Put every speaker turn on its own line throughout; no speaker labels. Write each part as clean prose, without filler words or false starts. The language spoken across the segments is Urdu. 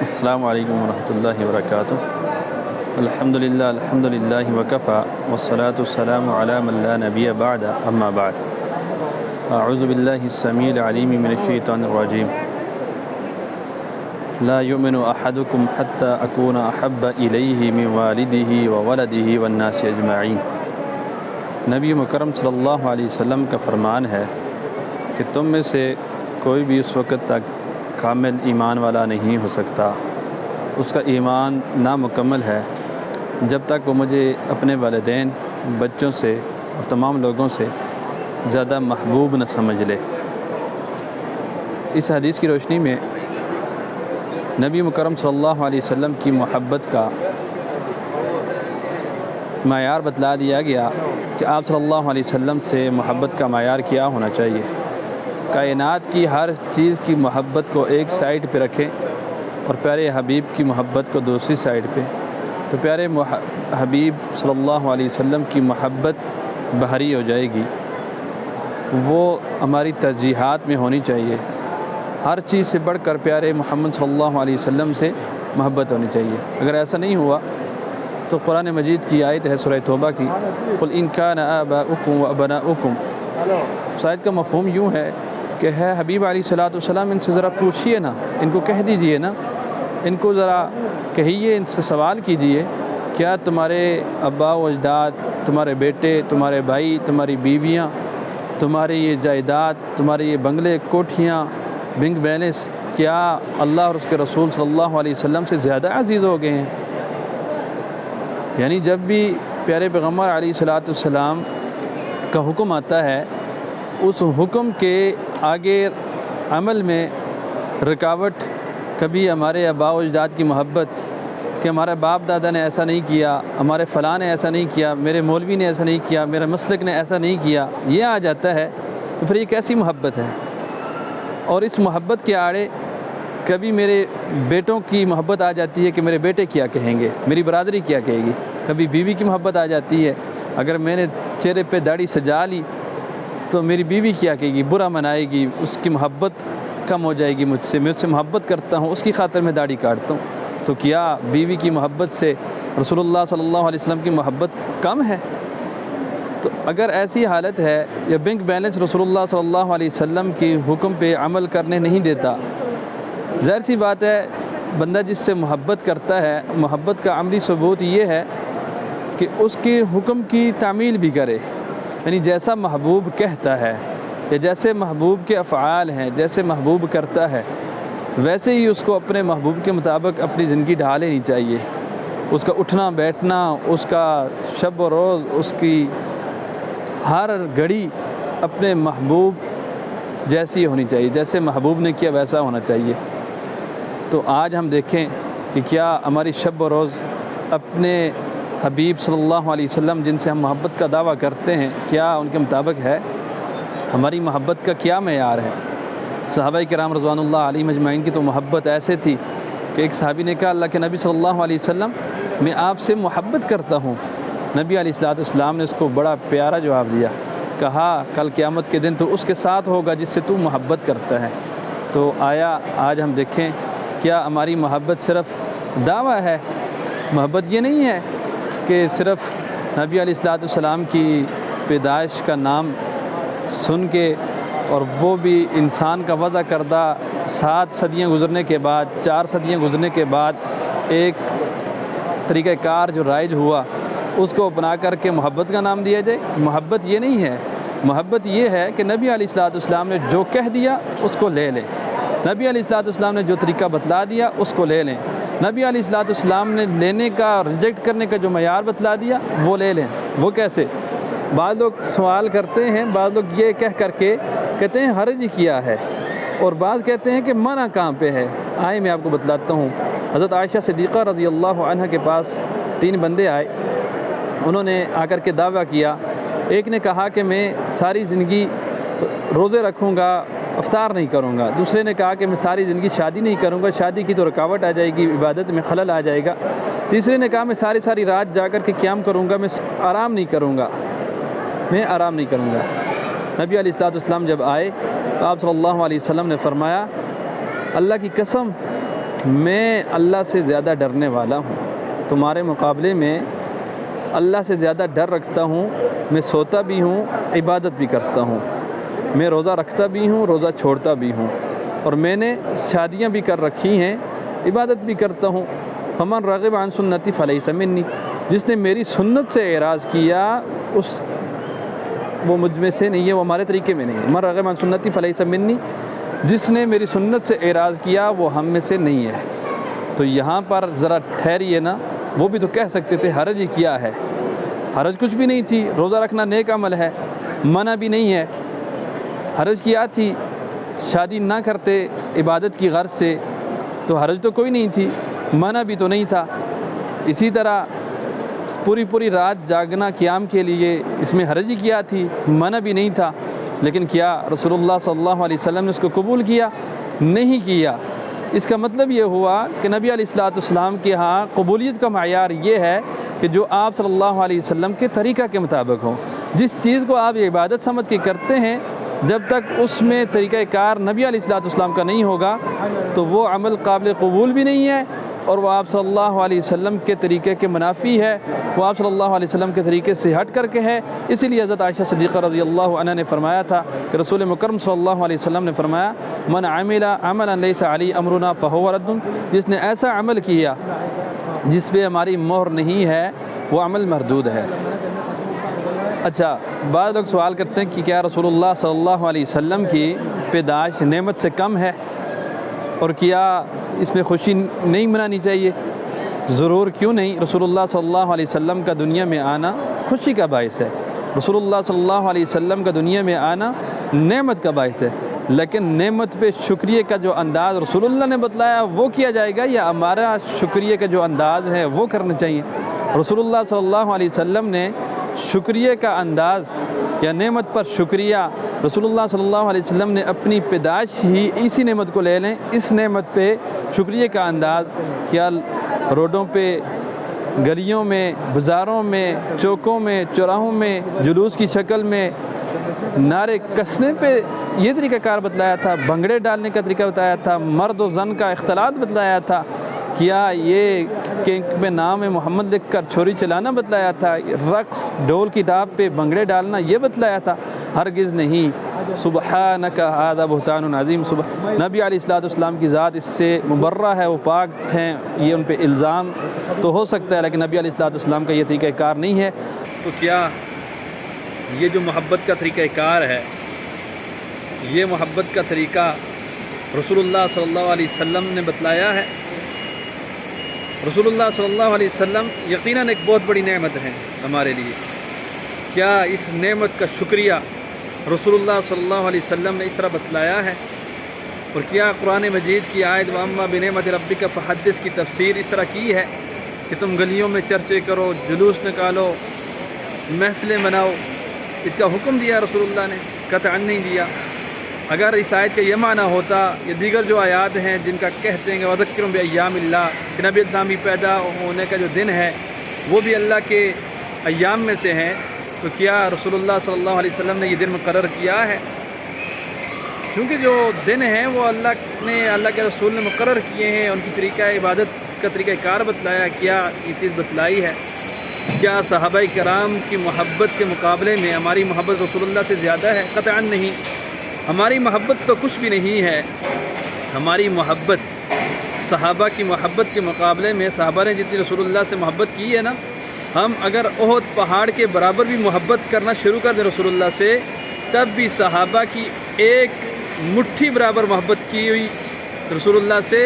السلام علیکم ورحمۃ اللہ وبرکاتہ۔ الحمدللہ وکفیٰ والصلاة والسلام علی من لا نبی بعد اما بعد۔ اعوذ باللہ السمیع العلیم من الشیطان الرجیم۔ لا یؤمن احدکم حتی اکون احب الیہ من والدہ وولدہ والناس اجمعین۔ نبی مکرم صلی اللہ علیہ وسلم کا فرمان ہے کہ تم میں سے کوئی بھی اس وقت تک کامل ایمان والا نہیں ہو سکتا، اس کا ایمان نامکمل ہے جب تک وہ مجھے اپنے والدین، بچوں سے اور تمام لوگوں سے زیادہ محبوب نہ سمجھ لے۔ اس حدیث کی روشنی میں نبی مکرم صلی اللہ علیہ وسلم کی محبت کا معیار بتلا دیا گیا کہ آپ صلی اللہ علیہ وسلم سے محبت کا معیار کیا ہونا چاہیے۔ کائنات کی ہر چیز کی محبت کو ایک سائیڈ پہ رکھیں اور پیارے حبیب کی محبت کو دوسری سائیڈ پہ، تو پیارے حبیب صلی اللہ علیہ وسلم کی محبت بحری ہو جائے گی۔ وہ ہماری ترجیحات میں ہونی چاہیے، ہر چیز سے بڑھ کر پیارے محمد صلی اللہ علیہ وسلم سے محبت ہونی چاہیے۔ اگر ایسا نہیں ہوا تو قرآن مجید کی آیت ہے سورہ توبہ کی، قل ان کان آباؤکم وابناؤکم۔ اس آیت کا مفہوم یوں ہے کہ ہے حبیب علیہ الصلوۃ والسلام، ان سے ذرا پوچھئے نا، ان کو کہہ دیجئے نا، ان کو ذرا کہیے، ان سے سوال کیجئے، کیا تمہارے ابا و اجداد، تمہارے بیٹے، تمہارے بھائی، تمہاری بیویاں، تمہارے یہ جائیداد، تمہارے یہ بنگلے، کوٹھیاں، بینک بیلنس، کیا اللہ اور اس کے رسول صلی اللہ علیہ وسلم سے زیادہ عزیز ہو گئے ہیں؟ یعنی جب بھی پیارے پیغمبر علیہ الصلوۃ والسلام کا حکم آتا ہے، اس حکم کے آگے عمل میں رکاوٹ کبھی ہمارے آباء و اجداد کی محبت کہ ہمارے باپ دادا نے ایسا نہیں کیا، ہمارے فلاں نے ایسا نہیں کیا، میرے مولوی نے ایسا نہیں کیا، میرے مسلک نے ایسا نہیں کیا، یہ آ جاتا ہے تو پھر یہ کیسی محبت ہے؟ اور اس محبت کے آڑے کبھی میرے بیٹوں کی محبت آ جاتی ہے کہ میرے بیٹے کیا کہیں گے، میری برادری کیا کہے گی، کبھی بیوی کی محبت آ جاتی ہے، اگر میں نے چہرے پہ داڑھی سجا لی تو میری بیوی کیا کہے گی، برا منائے گی، اس کی محبت کم ہو جائے گی مجھ سے محبت کرتا ہوں، اس کی خاطر میں داڑھی کاٹتا ہوں۔ تو کیا بیوی کی محبت سے رسول اللہ صلی اللہ علیہ وسلم کی محبت کم ہے؟ تو اگر ایسی حالت ہے یا بینک بیلنس رسول اللہ صلی اللہ علیہ وسلم کی حکم پہ عمل کرنے نہیں دیتا، ظاہر سی بات ہے بندہ جس سے محبت کرتا ہے، محبت کا عملی ثبوت یہ ہے کہ اس کے حکم کی تعمیل بھی کرے، یعنی جیسا محبوب کہتا ہے یا جیسے محبوب کے افعال ہیں، جیسے محبوب کرتا ہے، ویسے ہی اس کو اپنے محبوب کے مطابق اپنی زندگی ڈھا لینی چاہیے۔ اس کا اٹھنا بیٹھنا، اس کا شب و روز، اس کی ہر گھڑی اپنے محبوب جیسی ہونی چاہیے، جیسے محبوب نے کیا ویسا ہونا چاہیے۔ تو آج ہم دیکھیں کہ کیا ہماری شب و روز اپنے حبیب صلی اللہ علیہ وسلم جن سے ہم محبت کا دعویٰ کرتے ہیں، کیا ان کے مطابق ہے؟ ہماری محبت کا کیا معیار ہے؟ صحابہ کرام رضوان اللہ علیہم اجمعین کی تو محبت ایسے تھی کہ ایک صحابی نے کہا، اللہ کے نبی صلی اللہ علیہ وسلم، میں آپ سے محبت کرتا ہوں۔ نبی علیہ الصلوۃ والسلام نے اس کو بڑا پیارا جواب دیا، کہا کل قیامت کے دن تو اس کے ساتھ ہوگا جس سے تو محبت کرتا ہے۔ تو آیا آج ہم دیکھیں کیا ہماری محبت صرف دعویٰ ہے؟ محبت یہ نہیں ہے کہ صرف نبی علیہ الصلوۃ والسلام کی پیدائش کا نام سن کے، اور وہ بھی انسان کا وضع کردہ 7 صدیاں گزرنے کے بعد، 4 صدیاں گزرنے کے بعد ایک طریقہ کار جو رائج ہوا اس کو اپنا کر کے محبت کا نام دیا جائے۔ محبت یہ نہیں ہے، محبت یہ ہے کہ نبی علیہ الصلوۃ والسلام نے جو کہہ دیا اس کو لے لیں، نبی علیہ الصلوۃ والسلام نے جو طریقہ بتلا دیا اس کو لے لیں، نبی علیہ الصلوۃ والسلام نے لینے کا اور ریجیکٹ کرنے کا جو معیار بتلا دیا وہ لے لیں۔ وہ کیسے؟ بعض لوگ سوال کرتے ہیں، بعض لوگ یہ کہہ کر کے کہتے ہیں حرج کیا ہے، اور بعض کہتے ہیں کہ منع کہاں پہ ہے۔ آئے میں آپ کو بتلاتا ہوں۔ حضرت عائشہ صدیقہ رضی اللہ عنہ کے پاس 3 بندے آئے، انہوں نے آ کر کے دعویٰ کیا۔ ایک نے کہا کہ میں ساری زندگی روزے رکھوں گا، افطار نہیں کروں گا۔ دوسرے نے کہا کہ میں ساری زندگی شادی نہیں کروں گا، شادی کی تو رکاوٹ آ جائے گی، عبادت میں خلل آ جائے گا۔ تیسرے نے کہا میں ساری رات جا کر کے قیام کروں گا، میں آرام نہیں کروں گا، میں آرام نہیں کروں گا۔ نبی علیہ الصلوۃ والسلام جب آئے تو آپ صلی اللہ علیہ وسلم نے فرمایا، اللہ کی قسم میں اللہ سے زیادہ ڈرنے والا ہوں، تمہارے مقابلے میں اللہ سے زیادہ ڈر رکھتا ہوں، میں سوتا بھی ہوں، عبادت بھی کرتا ہوں، میں روزہ رکھتا بھی ہوں، روزہ چھوڑتا بھی ہوں، اور میں نے شادیاں بھی کر رکھی ہیں، عبادت بھی کرتا ہوں۔ فمن راغب عن سنتی فلیس منی، جس نے میری سنت سے اعراض کیا وہ مجھ میں سے نہیں ہے، وہ ہمارے طریقے میں نہیں ہے۔ من راغب عن سنتی فلیس منی، جس نے میری سنت سے اعراض کیا وہ ہم میں سے نہیں ہے۔ تو یہاں پر ذرا ٹھہریے نا، وہ بھی تو کہہ سکتے تھے حرج ہی کیا ہے، حرج کچھ بھی نہیں تھی، روزہ رکھنا نیک عمل ہے، منع بھی نہیں ہے۔ حرج کیا تھی؟ شادی نہ کرتے عبادت کی غرض سے تو حرج تو کوئی نہیں تھی، منع بھی تو نہیں تھا۔ اسی طرح پوری رات جاگنا قیام کے لیے، اس میں حرج ہی کیا تھی، منع بھی نہیں تھا۔ لیکن کیا رسول اللہ صلی اللہ علیہ وسلم نے اس کو قبول کیا؟ نہیں کیا۔ اس کا مطلب یہ ہوا کہ نبی علیہ السلام کے ہاں قبولیت کا معیار یہ ہے کہ جو آپ صلی اللہ علیہ وسلم کے طریقہ کے مطابق ہو۔ جس چیز کو آپ عبادت سمجھ کے کرتے ہیں، جب تک اس میں طریقہ کار نبی علیہ السلام کا نہیں ہوگا تو وہ عمل قابل قبول بھی نہیں ہے، اور وہ آپ صلی اللہ علیہ وسلم کے طریقے کے منافی ہے، وہ آپ صلی اللہ علیہ وسلم کے طریقے سے ہٹ کر کے ہے۔ اسی لیے حضرت عائشہ صدیقہ رضی اللہ عنہ نے فرمایا تھا کہ رسول مکرم صلی اللہ علیہ وسلم نے فرمایا، من عمل عملا لیس علی امرنا فہو رد، جس نے ایسا عمل کیا جس پہ ہماری مہر نہیں ہے وہ عمل مردود ہے۔ اچھا، بعض لوگ سوال کرتے ہیں کہ کیا رسول اللہ صلی اللہ علیہ وسلم کی پیدائش نعمت سے کم ہے، اور کیا اس میں خوشی نہیں منانی چاہیے؟ ضرور، کیوں نہیں؟ رسول اللہ صلی اللہ علیہ وسلم کا دنیا میں آنا خوشی کا باعث ہے، رسول اللہ صلی اللہ علیہ وسلم کا دنیا میں آنا نعمت کا باعث ہے، لیکن نعمت پہ شکریہ کا جو انداز رسول اللہ نے بتلایا وہ کیا جائے گا، یا ہمارا شکریہ کا جو انداز ہے وہ کرنا چاہیے؟ رسول اللہ صلی اللہ علیہ وسلم نے شکریہ کا انداز یا نعمت پر شکریہ، رسول اللہ صلی اللہ علیہ وسلم نے اپنی پیدائش ہی اسی نعمت کو لے لیں، اس نعمت پہ شکریہ کا انداز کیا روڈوں پہ، گلیوں میں، بازاروں میں، چوکوں میں، چوراہوں میں، جلوس کی شکل میں نعرے کسنے پہ یہ طریقہ کار بتلایا تھا، بھنگڑے ڈالنے کا طریقہ بتایا تھا، مرد و زن کا اختلاط بتلایا تھا، کیا یہ کینک میں نام محمد لکھ کر چھری چلانا بتلایا تھا، رقص ڈھول کی داب پہ بھنگڑے ڈالنا یہ بتلایا تھا؟ ہرگز نہیں۔ سبحانک ھذا بہتان عظیم، نبی علیہ السلام کی ذات اس سے مبرہ ہے، وہ پاک ہیں، یہ ان پہ الزام تو ہو سکتا ہے لیکن نبی علیہ السلام کا یہ طریقہ کار نہیں ہے۔ تو کیا یہ جو محبت کا طریقہ کار ہے، یہ محبت کا طریقہ رسول اللہ صلی اللہ علیہ وسلم نے بتلایا ہے؟ رسول اللہ صلی اللہ علیہ وسلم یقیناً ایک بہت بڑی نعمت ہے ہمارے لیے۔ کیا اس نعمت کا شکریہ رسول اللہ صلی اللہ علیہ وسلم نے اس طرح بتلایا ہے؟ اور کیا قرآن مجید کی آیت وَأَمَّا بِنِعْمَةِ رَبِّكَ فَحَدِّثْ کی تفسیر اس طرح کی ہے کہ تم گلیوں میں چرچے کرو، جلوس نکالو، محفلیں مناؤ؟ اس کا حکم دیا رسول اللہ نے؟ قطعاً نہیں دیا۔ اگر اس آیت کا یہ معنی ہوتا، یہ دیگر جو آیات ہیں جن کا کہتے ہیں کہ وَذَكِّرْهُم بِأَيَّامِ اللَّهِ، کہ نبی اسلامی پیدا ہونے کا جو دن ہے وہ بھی اللہ کے ایام میں سے ہیں، تو کیا رسول اللہ صلی اللہ علیہ وسلم نے یہ دن مقرر کیا ہے؟ کیونکہ جو دن ہیں وہ اللہ کے رسول نے مقرر کیے ہیں، ان کی طریقہ عبادت کا طریقہ کار بتلایا، کیا یہ چیز بتلائی ہے؟ کیا صحابہ کرام کی محبت کے مقابلے میں ہماری محبت رسول اللہ سے زیادہ ہے؟ قطعاً نہیں۔ ہماری محبت تو کچھ بھی نہیں ہے۔ ہماری محبت صحابہ کی محبت کے مقابلے میں، صحابہ نے جتنی رسول اللہ سے محبت کی ہے نا، ہم اگر احد پہاڑ کے برابر بھی محبت کرنا شروع کر دیں رسول اللہ سے، تب بھی صحابہ کی ایک مٹھی برابر محبت کی ہوئی رسول اللہ سے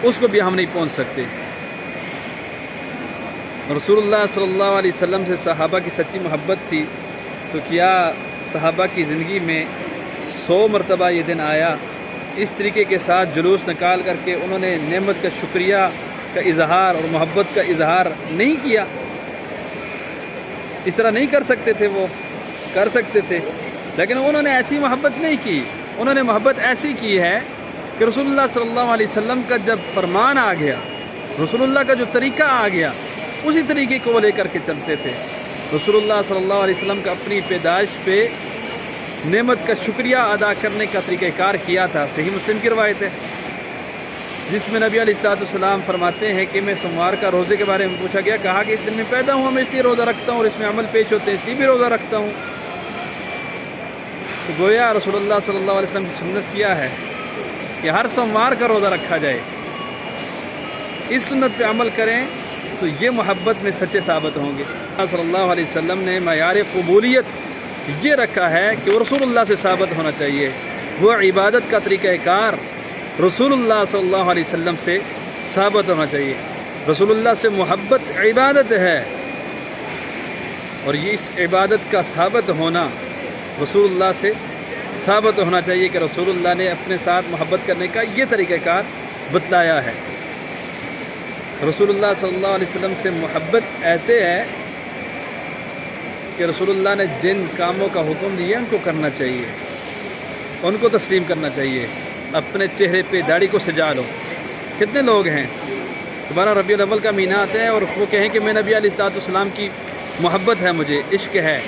اس کو بھی ہم نہیں پہنچ سکتے۔ رسول اللہ صلی اللہ علیہ وسلم سے صحابہ کی سچی محبت تھی، تو کیا صحابہ کی زندگی میں 100 مرتبہ یہ دن آیا، اس طریقے کے ساتھ جلوس نکال کر کے انہوں نے نعمت کا شکریہ کا اظہار اور محبت کا اظہار نہیں کیا؟ اس طرح نہیں کر سکتے تھے؟ وہ کر سکتے تھے، لیکن انہوں نے ایسی محبت نہیں کی۔ انہوں نے محبت ایسی کی ہے کہ رسول اللہ صلی اللہ علیہ وسلم کا جب فرمان آ گیا، رسول اللہ کا جو طریقہ آ گیا، اسی طریقے کو وہ لے کر کے چلتے تھے۔ رسول اللہ صلی اللہ علیہ وسلم کا اپنی پیدائش پہ نعمت کا شکریہ ادا کرنے کا طریقہ کار کیا تھا۔ صحیح مسلم کی روایت ہے، جس میں نبی علیہ السلام فرماتے ہیں کہ میں سوموار کا روزے کے بارے میں پوچھا گیا، کہا کہ اس دن میں پیدا ہوں میں اس لیے روزہ رکھتا ہوں، اور اس میں عمل پیش ہوتے ہیں اس لیے بھی روزہ رکھتا ہوں۔ تو گویا رسول اللہ صلی اللہ علیہ وسلم کی سنت کیا ہے کہ ہر سوموار کا روزہ رکھا جائے۔ اس سنت پہ عمل کریں تو یہ محبت میں سچے ثابت ہوں گے۔ صلی اللہ علیہ وسلم نے معیار قبولیت یہ رکھا ہے کہ وہ رسول اللہ سے ثابت ہونا چاہیے، وہ عبادت کا طریقہ کار رسول اللہ صلی اللہ علیہ وسلم سے ثابت ہونا چاہیے۔ رسول اللہ سے محبت عبادت ہے، اور یہ اس عبادت کا ثابت ہونا رسول اللہ سے ثابت ہونا چاہیے کہ رسول اللہ نے اپنے ساتھ محبت کرنے کا یہ طریقہ کار بتلایا ہے۔ رسول اللہ صلی اللہ علیہ وسلم سے محبت ایسے ہے کہ رسول اللہ نے جن کاموں کا حکم دیا ان کو کرنا چاہیے، ان کو تسلیم کرنا چاہیے۔ اپنے چہرے پہ داڑھی کو سجا لو۔ کتنے لوگ ہیں دوبارہ ربیع الاول کا مہینہ آتا ہے اور وہ کہیں کہ میں نبی علیہ السلام کی محبت ہے، مجھے عشق ہے،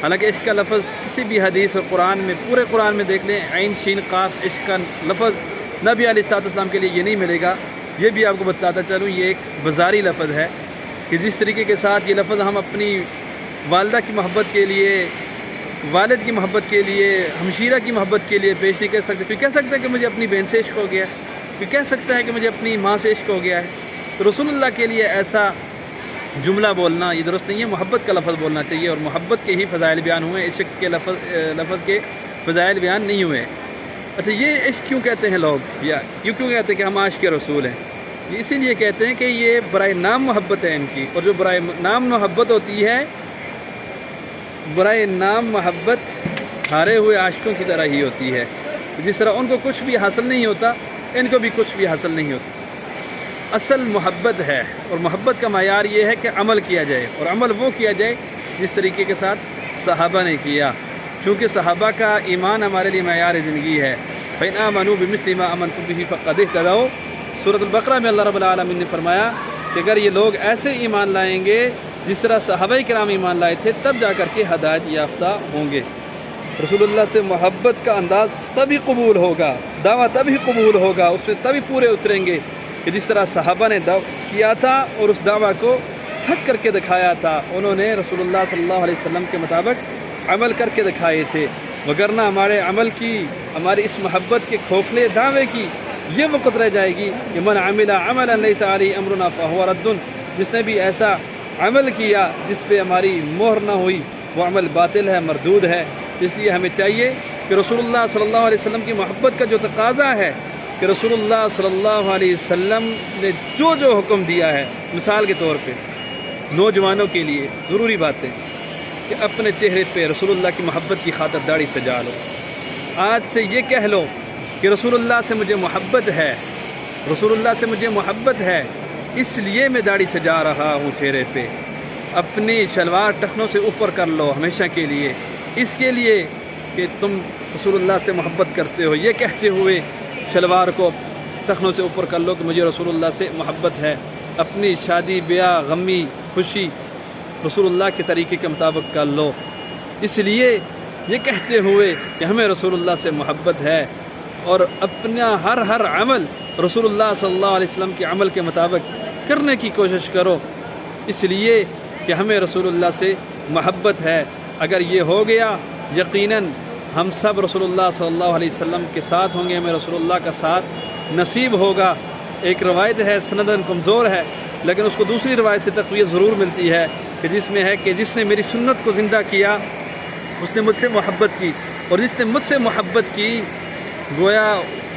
حالانکہ عشق کا لفظ کسی بھی حدیث اور قرآن میں، پورے قرآن میں دیکھ لیں، عین شین قاف عشق کا لفظ نبی علیہ السلام کے لیے یہ نہیں ملے گا۔ یہ بھی آپ کو بتلاتا چلوں، یہ ایک بازاری لفظ ہے کہ جس طریقے کے ساتھ یہ لفظ ہم اپنی والدہ کی محبت کے لیے، والد کی محبت کے لیے، ہمشیرہ کی محبت کے لیے پیش نہیں کر سکتے۔ کوئی کہہ سکتا ہے کہ مجھے اپنی بہن سے عشق ہو گیا ہے، کوئی کہہ سکتا ہے کہ مجھے اپنی ماں سے عشق ہو گیا ہے۔ تو رسول اللہ کے لیے ایسا جملہ بولنا یہ درست نہیں ہے، محبت کا لفظ بولنا چاہیے، اور محبت کے ہی فضائل بیان ہوئے، عشق کے لفظ کے فضائل بیان نہیں ہوئے۔ اچھا، یہ عشق کیوں کہتے ہیں لوگ، یا کیوں کہتے ہیں کہ ہم عاشق رسول ہیں؟ یہ اسی لیے کہتے ہیں کہ یہ برائے نام محبت ہے ان کی، اور جو برائے نام محبت ہوتی ہے، برائے نام محبت ہارے ہوئے عاشقوں کی طرح ہی ہوتی ہے۔ جس طرح ان کو کچھ بھی حاصل نہیں ہوتا، ان کو بھی کچھ بھی حاصل نہیں ہوتا۔ اصل محبت ہے، اور محبت کا معیار یہ ہے کہ عمل کیا جائے، اور عمل وہ کیا جائے جس طریقے کے ساتھ صحابہ نے کیا، کیونکہ صحابہ کا ایمان ہمارے لیے معیار زندگی ہے۔ فَإِنْ آمَنُوا بِمِثْلِ مَا آمَنْتُم بِهِ فَقَدِ اهْتَدَوْا۔ سورۃ البقرہ میں اللہ رب العالمین نے فرمایا کہ اگر یہ لوگ ایسے ایمان لائیں گے جس طرح صحابہ کرام ایمان لائے تھے، تب جا کر کے ہدایت یافتہ ہوں گے۔ رسول اللہ سے محبت کا انداز تبھی قبول ہوگا، دعویٰ تبھی قبول ہوگا، اس میں تبھی پورے اتریں گے کہ جس طرح صحابہ نے دعویٰ کیا تھا اور اس دعویٰ کو سچ کر کے دکھایا تھا، انہوں نے رسول اللہ صلی اللہ علیہ وسلم کے مطابق عمل کر کے دکھائے تھے۔ وگرنہ ہمارے عمل کی، ہماری اس محبت کے کھوکھلے دعوے کی یہ وقت رہ جائے گی کہ من عمل عملا لیس علیہ امرنا فہو رد، جس نے بھی ایسا عمل کیا جس پہ ہماری مہر نہ ہوئی، وہ عمل باطل ہے، مردود ہے۔ اس لیے ہمیں چاہیے کہ رسول اللہ صلی اللہ علیہ وسلم کی محبت کا جو تقاضا ہے کہ رسول اللہ صلی اللہ علیہ وسلم نے جو حکم دیا ہے، مثال کے طور پہ نوجوانوں کے لیے ضروری باتیں کہ اپنے چہرے پہ رسول اللہ کی محبت کی خاطر داڑھی سجا لو۔ آج سے یہ کہہ لو کہ رسول اللہ سے مجھے محبت ہے، رسول اللہ سے مجھے محبت ہے، اس لیے میں داڑھی سجا رہا ہوں چہرے پہ۔ اپنی شلوار ٹخنوں سے اوپر کر لو ہمیشہ کے لیے، اس کے لیے کہ تم رسول اللہ سے محبت کرتے ہو، یہ کہتے ہوئے شلوار کو ٹخنوں سے اوپر کر لو کہ مجھے رسول اللہ سے محبت ہے۔ اپنی شادی بیاہ، غمی خوشی رسول اللہ کے طریقے کے مطابق کر لو، اس لیے یہ کہتے ہوئے کہ ہمیں رسول اللہ سے محبت ہے، اور اپنا ہر عمل رسول اللہ صلی اللہ علیہ وسلم کے عمل کے مطابق کرنے کی کوشش کرو، اس لیے کہ ہمیں رسول اللہ سے محبت ہے۔ اگر یہ ہو گیا، یقیناً ہم سب رسول اللہ صلی اللہ علیہ وسلم کے ساتھ ہوں گے، ہمیں رسول اللہ کا ساتھ نصیب ہوگا۔ ایک روایت ہے، سندن کمزور ہے، لیکن اس کو دوسری روایت سے تقویت ضرور ملتی ہے کہ جس میں ہے کہ جس نے میری سنت کو زندہ کیا اس نے مجھ سے محبت کی، اور جس نے مجھ سے محبت کی گویا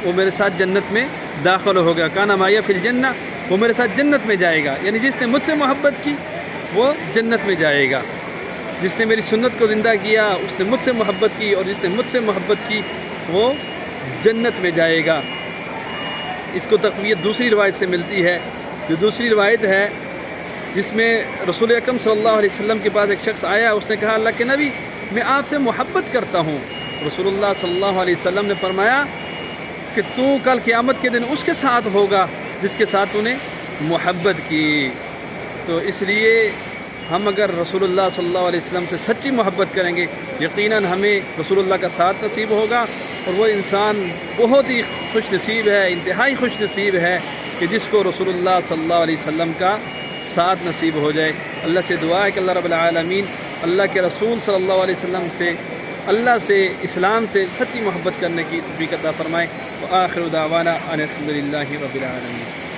وہ میرے ساتھ جنت میں داخل ہو گیا۔ کانا مایا فی الجنہ، وہ میرے ساتھ جنت میں جائے گا، یعنی جس نے مجھ سے محبت کی وہ جنت میں جائے گا۔ جس نے میری سنت کو زندہ کیا اس نے مجھ سے محبت کی، اور جس نے مجھ سے محبت کی وہ جنت میں جائے گا۔ اس کو تقویت دوسری روایت سے ملتی ہے، جو دوسری روایت ہے جس میں رسول اکرم صلی اللہ علیہ وسلم کے پاس ایک شخص آیا، اس نے کہا اللہ کے نبی میں آپ سے محبت کرتا ہوں۔ رسول اللہ صلی اللہ علیہ وسلم نے فرمایا کہ تو کل قیامت کے دن اس کے ساتھ ہوگا جس کے ساتھ تو نے محبت کی۔ تو اس لیے ہم اگر رسول اللہ صلی اللہ علیہ وسلم سے سچی محبت کریں گے، یقیناً ہمیں رسول اللہ کا ساتھ نصیب ہوگا، اور وہ انسان بہت ہی خوش نصیب ہے، انتہائی خوش نصیب ہے کہ جس کو رسول اللہ صلی اللہ علیہ وسلم کا ساتھ نصیب ہو جائے۔ اللہ سے دعا ہے کہ اللہ رب العالمین اللہ کے رسول صلی اللہ علیہ وسلم سے، اللہ سے، اسلام سے سچی محبت کرنے کی توفیق عطا فرمائے۔ وآخر دعوانا ان الحمد للہ رب العالمین۔